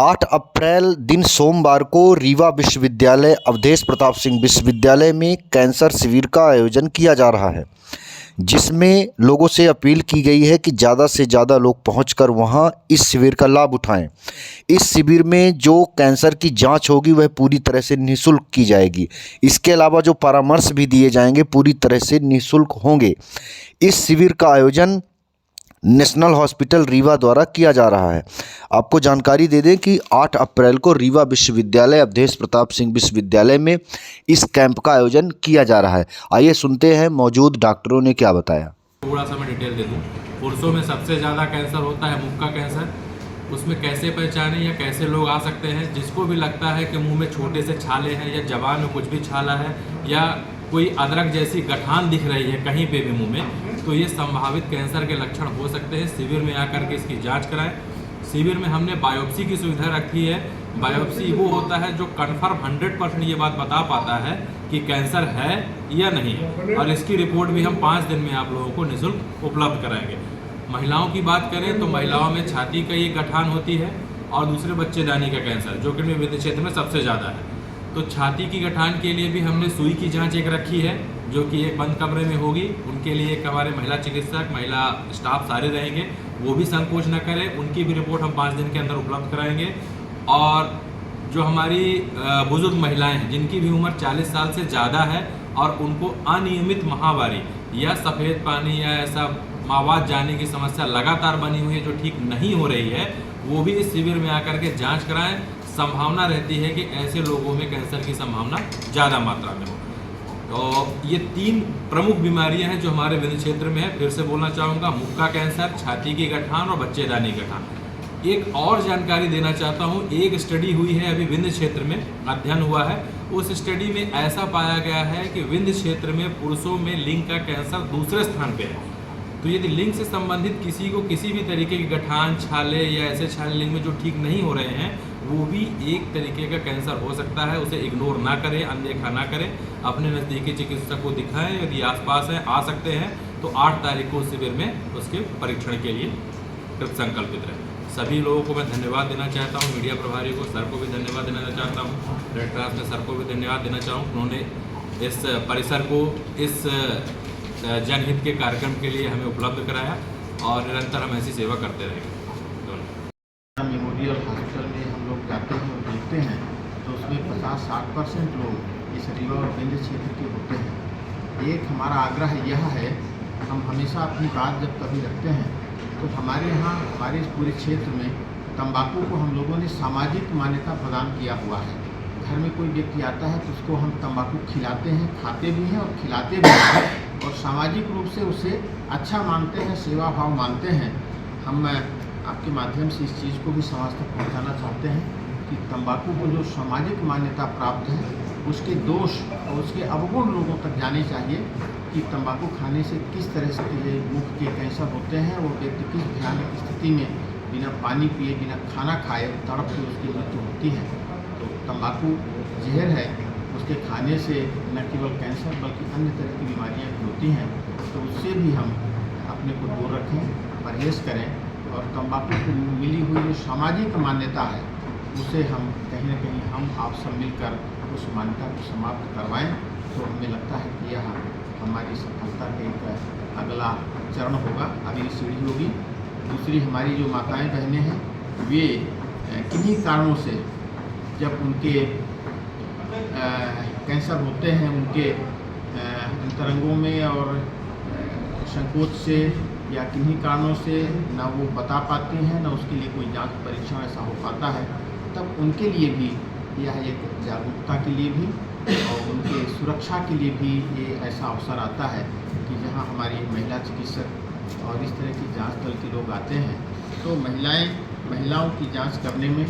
8 अप्रैल दिन सोमवार को रीवा विश्वविद्यालय अवधेश प्रताप सिंह विश्वविद्यालय में कैंसर शिविर का आयोजन किया जा रहा है, जिसमें लोगों से अपील की गई है कि ज़्यादा से ज़्यादा लोग पहुंचकर वहां इस शिविर का लाभ उठाएं। इस शिविर में जो कैंसर की जांच होगी वह पूरी तरह से निःशुल्क की जाएगी। इसके अलावा जो परामर्श भी दिए जाएंगे पूरी तरह से निःशुल्क होंगे। इस शिविर का आयोजन नेशनल हॉस्पिटल रीवा द्वारा किया जा रहा है। आपको जानकारी दे दें कि 8 अप्रैल को रीवा विश्वविद्यालय अवधेश प्रताप सिंह विश्वविद्यालय में इस कैंप का आयोजन किया जा रहा है। आइए सुनते हैं मौजूद डॉक्टरों ने क्या बताया। थोड़ा सा मैं डिटेल दे दूँ। पुरुषों में सबसे ज़्यादा कैंसर होता है मुंह का कैंसर। उसमें कैसे पहचानें या कैसे लोग आ सकते हैं? जिसको भी लगता है कि मुंह में छोटे से छाले हैं या जबान में कुछ भी छाला है या कोई अदरक जैसी गठान दिख रही है कहीं पे भी मुंह में, तो ये संभावित कैंसर के लक्षण हो सकते हैं। शिविर में आकर के इसकी जांच कराएं। शिविर में हमने बायोप्सी की सुविधा रखी है। बायोप्सी वो होता है जो कन्फर्म 100% ये बात बता पाता है कि कैंसर है या नहीं, और इसकी रिपोर्ट भी हम 5 दिन में आप लोगों को निःशुल्क उपलब्ध कराएंगे। महिलाओं की बात करें तो महिलाओं में छाती का ये गठान होती है और दूसरे बच्चेदानी का कैंसर, जो कि वित्त क्षेत्र में सबसे ज़्यादा है। तो छाती की गठान के लिए भी हमने सुई की जांच एक रखी है, जो कि एक बंद कमरे में होगी। उनके लिए एक हमारे महिला चिकित्सक, महिला स्टाफ सारे रहेंगे, वो भी संकोच न करें। उनकी भी रिपोर्ट हम 5 दिन के अंदर उपलब्ध कराएंगे। और जो हमारी बुजुर्ग महिलाएं हैं जिनकी भी उम्र 40 साल से ज़्यादा है और उनको अनियमित माहवारी या सफ़ेद पानी या ऐसा मावात जाने की समस्या लगातार बनी हुई है जो ठीक नहीं हो रही है, वो भी इस शिविर में आकर के जांच कराएं। संभावना रहती है कि ऐसे लोगों में कैंसर की संभावना ज़्यादा मात्रा में हो। तो ये 3 प्रमुख बीमारियां हैं जो हमारे विंध्य क्षेत्र में है। फिर से बोलना चाहूँगा, मुंह का कैंसर, छाती की गठान और बच्चेदानी गठान। एक और जानकारी देना चाहता हूँ, एक स्टडी हुई है अभी विंध्य क्षेत्र में, अध्ययन हुआ है। उस स्टडी में ऐसा पाया गया है कि विंध्य क्षेत्र में पुरुषों में लिंग का कैंसर दूसरे स्थान पे है। तो यदि लिंग से संबंधित किसी को किसी भी तरीके की गठान, छाले या ऐसे छाले लिंग में जो ठीक नहीं हो रहे हैं, वो भी एक तरीके का कैंसर हो सकता है। उसे इग्नोर ना करें, अनदेखा ना करें, अपने नज़दीकी चिकित्सक को दिखाएं। यदि आसपास हैं, आ सकते हैं, तो 8 तारीख को शिविर में उसके परीक्षण के लिए कृत संकल्पित रहें। सभी लोगों को मैं धन्यवाद देना चाहता हूँ। मीडिया प्रभारी को, सर को भी धन्यवाद देना चाहता हूँ। रेड क्रॉस के सर को भी धन्यवाद देना चाहूँ। उन्होंने इस परिसर को इस जनहित के कार्यक्रम के लिए हमें उपलब्ध कराया और निरंतर हम ऐसी सेवा करते रहेंगे। मेमोरियल हॉस्पिटल में हम लोग जाते हैं और देखते हैं तो उसमें 50-60% लोग इस रीवा और विंध्य क्षेत्र के होते हैं। एक हमारा आग्रह यह है, हम हमेशा अपनी बात जब कभी रखते हैं तो हमारे यहाँ हमारे इस पूरे क्षेत्र में तंबाकू को हम लोगों ने सामाजिक मान्यता प्रदान किया हुआ है। घर में कोई व्यक्ति आता है तो उसको हम तंबाकू खिलाते हैं, खाते भी हैं और खिलाते भी हैं, और सामाजिक रूप से उसे अच्छा मानते हैं, सेवा भाव मानते हैं। हम आपके माध्यम से इस चीज़ को भी समाज तक पहुँचाना चाहते हैं कि तंबाकू को जो सामाजिक मान्यता प्राप्त है उसके दोष और उसके अवगुण लोगों तक जाने चाहिए कि तंबाकू खाने से किस तरह से मुख के कैंसर होते हैं, वो व्यक्ति किस भयानक स्थिति में बिना पानी पिए, बिना खाना खाए तड़प के उसकी मृत्यु होती है। तो तंबाकू जहर है, उसके खाने से न केवल कैंसर बल्कि अन्य तरह की बीमारियां भी होती हैं। तो उससे भी हम अपने को दूर रखें, परहेज़ करें, और तंबाकू को मिली हुई जो सामाजिक मान्यता है उसे हम कहीं न कहीं हम आप सब मिलकर उस मान्यता को समाप्त करवाएं। तो हमें लगता है कि यह हमारी सफलता का एक अगला चरण होगा, अगली सीढ़ी होगी। दूसरी, हमारी जो माताएं बहनें हैं वे किन्हीं कारणों से जब उनके कैंसर होते हैं, उनके अंतरंगों में और संकोच से या किन्हीं कारणों से ना वो बता पाती हैं, ना उसके लिए कोई जांच परीक्षण ऐसा हो पाता है, तब उनके लिए भी यह एक जागरूकता के लिए भी और उनके सुरक्षा के लिए भी ये ऐसा अवसर आता है कि जहां हमारी महिला चिकित्सक और इस तरह की जांच दल के लोग आते हैं तो महिलाओं की जांच करने में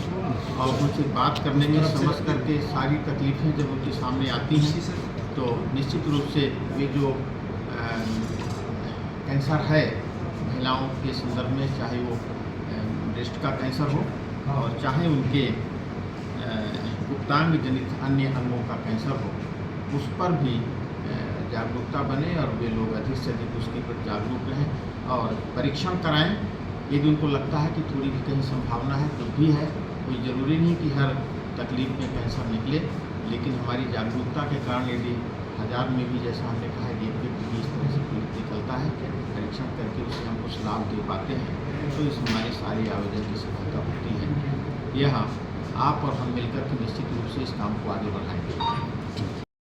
और उनसे बात करने में समझ करके सारी तकलीफ़ें जब उनके सामने आती हैं तो निश्चित रूप से वे जो कैंसर है महिलाओं के संदर्भ में, चाहे वो ब्रेस्ट का कैंसर हो और चाहे उनके गुप्तांग जनित अन्य अंगों का कैंसर हो, उस पर भी जागरूकता बने और वे लोग अधिक से अधिक उसके प्रति जागरूक रहें और परीक्षण कराएं यदि उनको लगता है कि थोड़ी भी कहीं संभावना है तो भी है, कोई ज़रूरी नहीं कि हर तकलीफ में कैंसर निकले, लेकिन हमारी जागरूकता के कारण यदि 1000 में भी जैसा हमने कहा है एक व्यक्ति भी इस तरह से पीड़ित निकलता है, परीक्षण करके उससे हम कुछ लाभ दे पाते हैं, तो इस हमारे सारे आवेदन की सफलता होती है। यह आप और हम मिलकर के निश्चित रूप से इस काम को आगे बढ़ाएंगे।